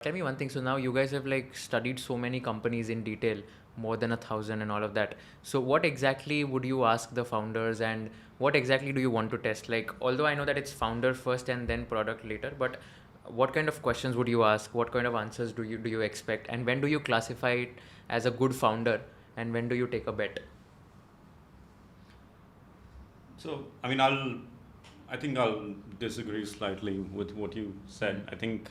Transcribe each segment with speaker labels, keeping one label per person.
Speaker 1: Tell me one thing. So now you guys have like studied so many companies in detail, more than 1,000 and all of that. So what exactly would you ask the founders, and what exactly do you want to test? Like, although I know that it's founder first and then product later, but what kind of questions would you ask? What kind of answers do you expect? And when do you classify it as a good founder? And when do you take a bet?
Speaker 2: So, I think I'll disagree slightly with what you said. I think,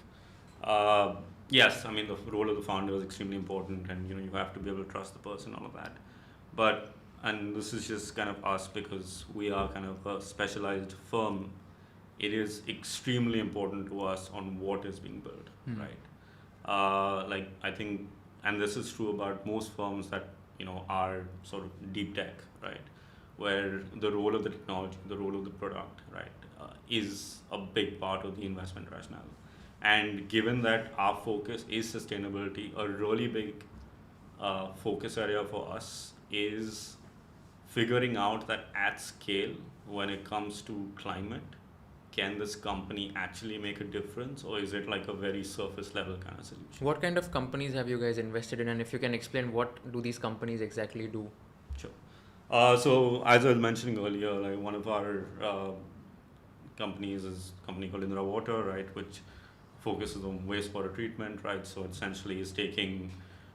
Speaker 2: yes, the role of the founder is extremely important, and you have to be able to trust the person, all of that. But, and this is just kind of us because we are kind of a specialized firm. It is extremely important to us on what is being built, right? I think, and this is true about most firms that are sort of deep tech, right? Where the role of the technology, the role of the product, right, is a big part of the investment rationale. And given that our focus is sustainability, a really big focus area for us is figuring out that at scale, when it comes to climate, can this company actually make a difference, or is it like a very surface level kind of solution?
Speaker 1: What kind of companies have you guys invested in? And if you can explain, what do these companies exactly do?
Speaker 2: Sure. So as I was mentioning earlier, like one of our companies is a company called Indra Water, right, which focuses on wastewater treatment, right? So essentially is taking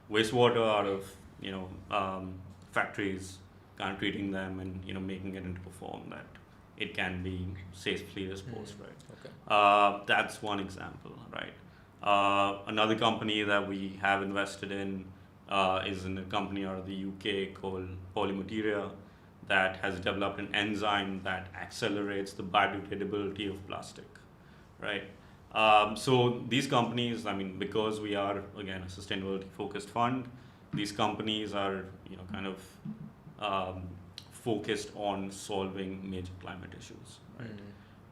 Speaker 2: wastewater out of factories, kind of treating them and making it into a form that it can be safely disposed, right?
Speaker 1: Okay.
Speaker 2: That's one example, right? Another company that we have invested in is in a company out of the UK called Polymateria that has developed an enzyme that accelerates the biodegradability of plastic, right? So these companies, because we are again a sustainability focused fund, these companies are kind of focused on solving major climate issues, right?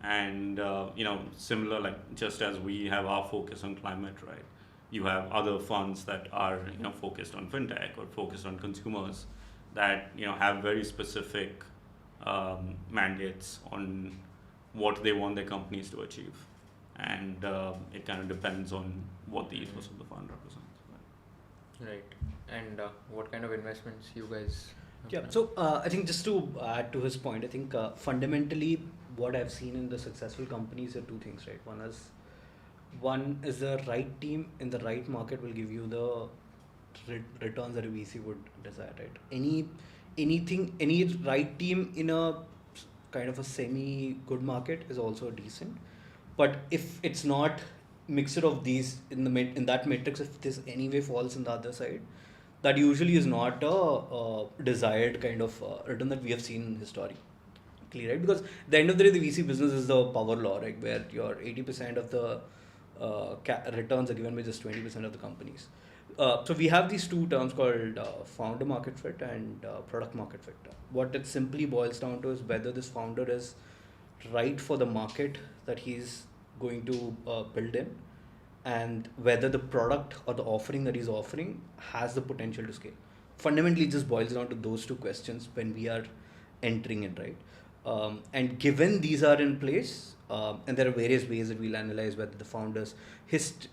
Speaker 2: And similar, like just as we have our focus on climate, right? You have other funds that are focused on fintech or focused on consumers that have very specific mandates on what they want their companies to achieve, and it kind of depends on what the ethos of the fund represents.
Speaker 1: Right. And what kind of investments you guys have
Speaker 3: Yeah,
Speaker 1: done?
Speaker 3: so I think just to add to his point, I think fundamentally what I've seen in the successful companies are two things, right? One is the right team in the right market will give you the returns that a VC would desire, right? Any right team in a kind of a semi good market is also decent, but if it's not mixture of these in that matrix, if this anyway falls in the other side, that usually is not a desired kind of return that we have seen historically, right? Because at the end of the day, the VC business is the power law, right? Where your 80% of the returns are given by just 20% of the companies. So we have these two terms called founder market fit and product market fit. What it simply boils down to is whether this founder is right for the market that he's going to build in, and whether the product or the offering that he's offering has the potential to scale. Fundamentally, it just boils down to those two questions when we are entering it, right? And given these are in place, and there are various ways that we'll analyze whether the founders,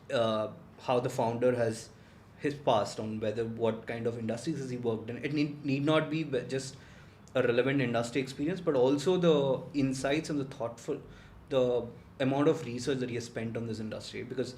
Speaker 3: how the founder has his past, on whether what kind of industries has he worked in. It need not be just a relevant industry experience, but also the insights and the amount of research that he has spent on this industry. Because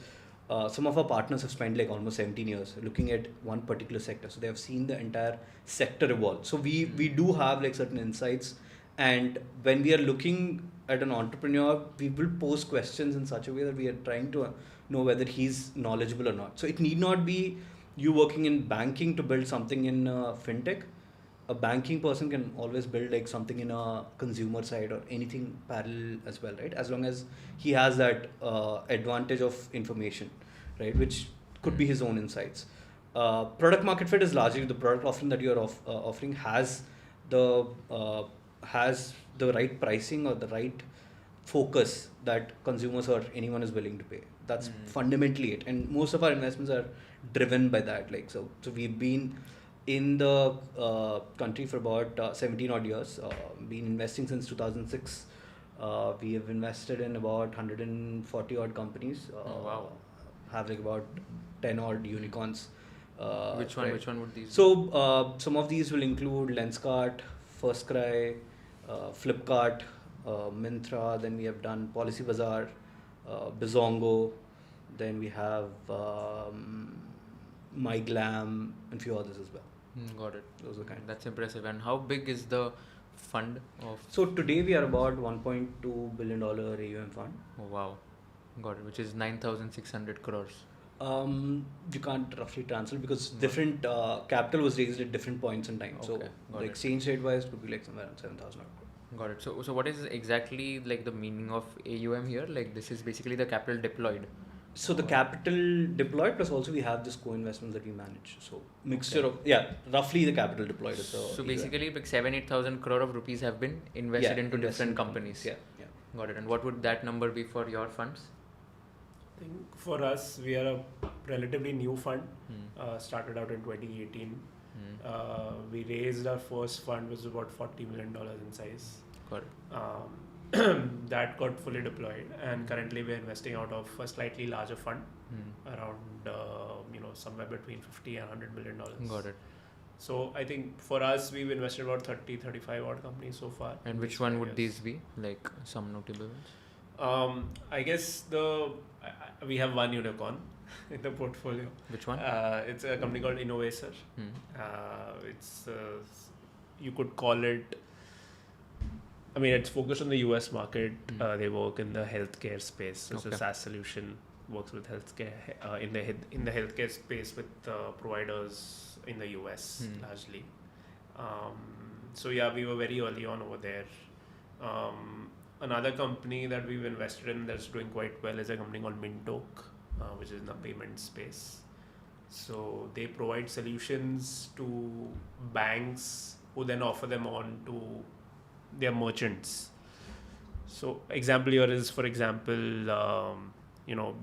Speaker 3: some of our partners have spent like almost 17 years looking at one particular sector, so they have seen the entire sector evolve. So we do have like certain insights, and when we are looking at an entrepreneur, we will pose questions in such a way that we are trying to know whether he's knowledgeable or not. So it need not be you working in banking to build something in fintech. A banking person can always build like something in a consumer side or anything parallel as well, right? As long as he has that advantage of information, right? Which could be his own insights. Product market fit is largely the product offering that you're offering has the right pricing or the right focus that consumers or anyone is willing to pay. That's fundamentally it, and most of our investments are driven by that. Like so we've been in the country for about 17 odd years. Been investing since 2006. We have invested in about 140 odd companies.
Speaker 1: Wow.
Speaker 3: have like about 10 odd unicorns.
Speaker 1: Which one?
Speaker 3: right?
Speaker 1: Which one would these?
Speaker 3: So some of these will include Lenskart, FirstCry, Flipkart, Myntra. Then we have done Policy Bazaar, Bizongo. Then we have MyGlam and few others as well.
Speaker 1: Got it.
Speaker 3: Those are kind.
Speaker 1: That's impressive. And how big is the fund of?
Speaker 3: So today we are about $1.2 billion AUM fund.
Speaker 1: Oh, wow. Got it. Which is 9,600 crores.
Speaker 3: You can't roughly translate because
Speaker 1: Got it.
Speaker 3: different capital was raised at different points in time. So
Speaker 1: Okay, got
Speaker 3: the
Speaker 1: it.
Speaker 3: exchange rate wise could be like somewhere around 7,000 crore.
Speaker 1: Got it. So what is exactly like the meaning of AUM here? Like this is basically the capital deployed.
Speaker 3: So the capital deployed plus also we have this co-investments that we manage. So mixture
Speaker 1: Okay.
Speaker 3: of roughly the capital deployed is the
Speaker 1: So
Speaker 3: AUM.
Speaker 1: basically like 7,000-8,000 crore of rupees have been invested into
Speaker 3: invested
Speaker 1: different
Speaker 3: in
Speaker 1: companies.
Speaker 3: Yeah.
Speaker 1: Got it. And what would that number be for your funds?
Speaker 4: I think for us, we are a relatively new fund.
Speaker 1: Hmm.
Speaker 4: Started out in 2018.
Speaker 1: Hmm.
Speaker 4: We raised our first fund was about $40 million in size.
Speaker 1: Got it.
Speaker 4: That got fully deployed, and currently we're investing out of a slightly larger fund,
Speaker 1: Hmm.
Speaker 4: around somewhere between $50 and $100 million.
Speaker 1: Got it.
Speaker 4: So I think for us, we've invested about 35 odd companies so far.
Speaker 1: And which one would these be? Like some notable ones?
Speaker 4: I guess we have one unicorn in the portfolio.
Speaker 1: Which one?
Speaker 4: It's a company called Innovator.
Speaker 1: Hmm.
Speaker 4: It's you could call it. I mean, it's focused on the US market.
Speaker 1: Hmm.
Speaker 4: They work in the healthcare space. So it's
Speaker 1: Okay.
Speaker 4: a SaaS solution. Works with healthcare in the healthcare space with providers in the US
Speaker 1: Hmm.
Speaker 4: largely. So yeah, we were very early on over there. Another company that we've invested in that's doing quite well is a company called Mintok, which is in the payment space. So they provide solutions to banks who then offer them on to their merchants. So example here is, for example,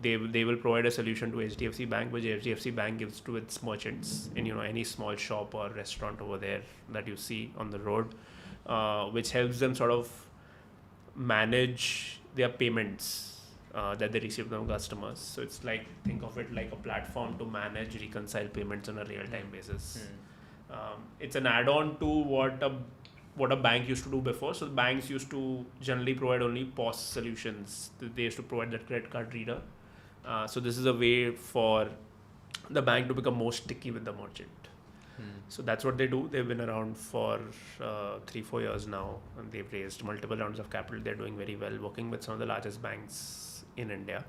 Speaker 4: they will provide a solution to HDFC Bank, which HDFC Bank gives to its merchants in any small shop or restaurant over there that you see on the road, which helps them sort of manage their payments that they receive from customers. So it's like, think of it like a platform to manage, reconcile payments on a real-time basis. It's an add-on to what a bank used to do before. So the banks used to generally provide only POS solutions. They used to provide that credit card reader. So this is a way for the bank to become more sticky with the merchant. So that's what they do. They've been around for 3-4 years now, and they've raised multiple rounds of capital. They're doing very well, working with some of the largest banks in India.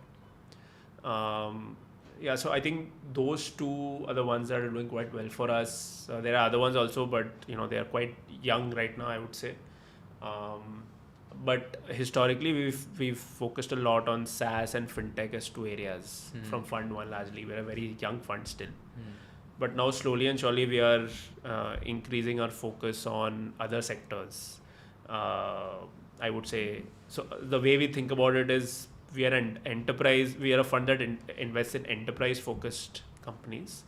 Speaker 4: So I think those two are the ones that are doing quite well for us. There are other ones also, but they are quite young right now, I would say. But historically, we've focused a lot on SaaS and fintech as two areas from Fund 1 largely. We're a very young fund still. But now slowly and surely we are increasing our focus on other sectors. I would say, so the way we think about it is we are an enterprise, we are a fund that invests in enterprise focused companies,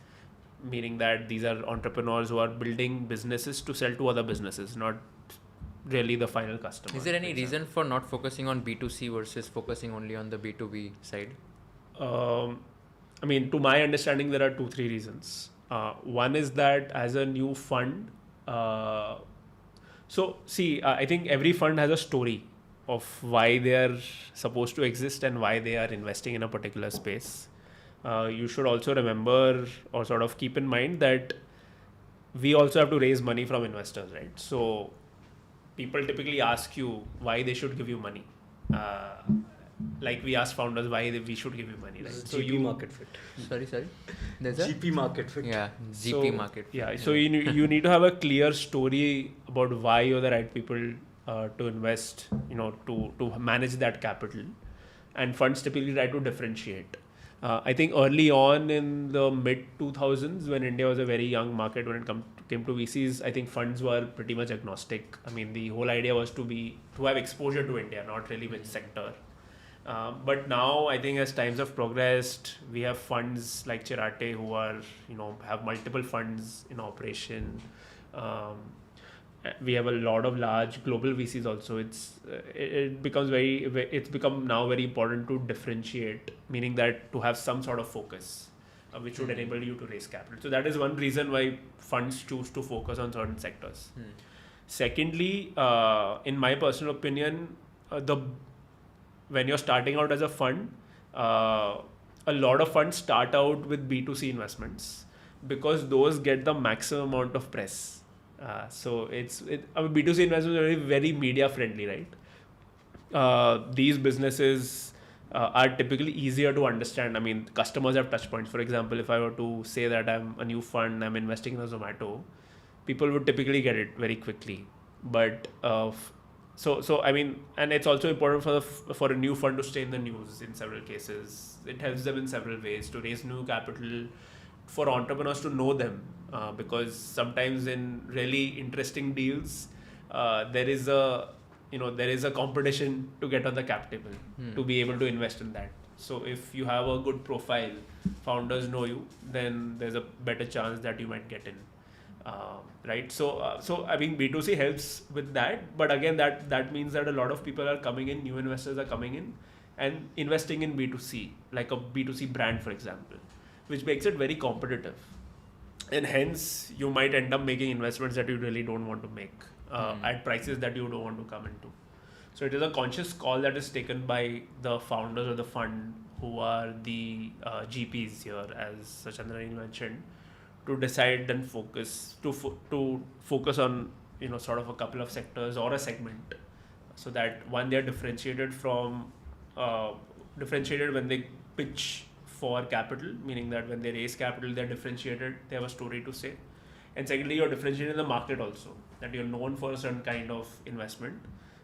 Speaker 4: meaning that these are entrepreneurs who are building businesses to sell to other businesses, not really the final customer.
Speaker 1: Is there any reason for not focusing on B2C versus focusing only on the B2B side?
Speaker 4: I mean, to my understanding, there are 2-3 reasons. One is that as a new fund, I think every fund has a story of why they are supposed to exist and why they are investing in a particular space. You should also remember or sort of keep in mind that we also have to raise money from investors, right? So people typically ask you why they should give you money. Like we ask founders why we should give you money, right?
Speaker 3: So GP market fit.
Speaker 1: Sorry. There's a
Speaker 3: GP market fit.
Speaker 1: Yeah, GP market.
Speaker 4: Yeah, so you need to have a clear story about why you're the right people to invest, to manage that capital. And funds typically try to differentiate. I think early on in the mid 2000s, when India was a very young market, when it came to VCs, I think funds were pretty much agnostic. I mean, the whole idea was to have exposure to India, not really which sector. But now I think as times have progressed, we have funds like Chirate who are, have multiple funds in operation. we have a lot of large global VCs also. It becomes it's become now very important to differentiate, meaning that to have some sort of focus, which would enable you to raise capital. So that is one reason why funds choose to focus on certain sectors. Secondly, in my personal opinion, when you're starting out as a fund, a lot of funds start out with B2C investments because those get the maximum amount of press. So B2C investments are very media friendly, right? These businesses are typically easier to understand. I mean, customers have touch points. For example, if I were to say that I'm a new fund, I'm investing in a Zomato, people would typically get it very quickly. But so I mean, and it's also important for a new fund to stay in the news in several cases. It helps them in several ways to raise new capital, for entrepreneurs to know them, because sometimes in really interesting deals, there is a competition to get on the cap table to be able to invest in that. So if you have a good profile, founders know you, then there's a better chance that you might get in. Right, so I mean B2C helps with that, but again that means that a lot of people are coming in, new investors are coming in and investing in B2C, like a B2C brand, for example, which makes it very competitive, and hence you might end up making investments that you really don't want to make at prices that you don't want to come into. So it is a conscious call that is taken by the founders of the fund, who are the GPs here, as Sachandra mentioned, to decide and focus on sort of a couple of sectors or a segment, so that one, they're differentiated when they pitch for capital, meaning that when they raise capital, they're differentiated, they have a story to say. And secondly, you're differentiated in the market also, that you're known for a certain kind of investment,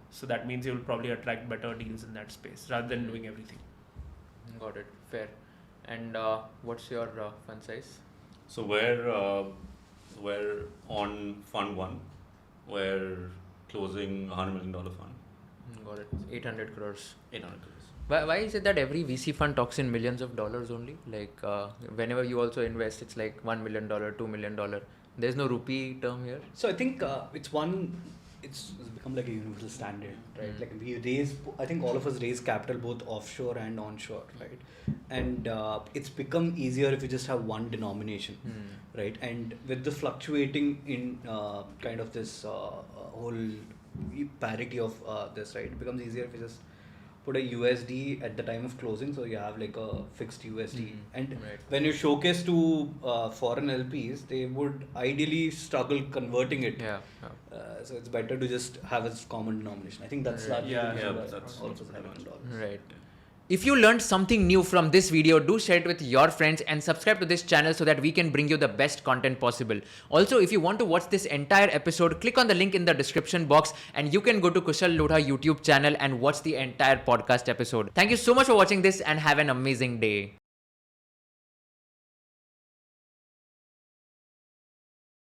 Speaker 4: so that means you'll probably attract better deals in that space rather than doing everything.
Speaker 1: Got it. Fair. And what's your fund size?
Speaker 2: So we're on fund 1. We're closing $100 million fund.
Speaker 1: Got it. 800 crores.
Speaker 2: 800 crores.
Speaker 1: Why is it that every VC fund talks in millions of dollars only? Like whenever you also invest, it's like $1 million, $2 million. There's no rupee term here.
Speaker 3: So I think it's become like a universal standard, right? Like I think all of us raise capital both offshore and onshore, right? And it's become easier if you just have one denomination, right? And with the fluctuating in kind of this whole parity of this, right? It becomes easier if you just put a USD at the time of closing, so you have like a fixed USD. And when you showcase to foreign LPs, they would ideally struggle converting it. So it's better to just have a common denomination. I think that's
Speaker 2: that's
Speaker 3: also
Speaker 1: right. If you learned something new from this video, do share it with your friends and subscribe to this channel so that we can bring you the best content possible. Also, if you want to watch this entire episode, click on the link in the description box and you can go to Kushal Lodha YouTube channel and watch the entire podcast episode. Thank you so much for watching this and have an amazing day.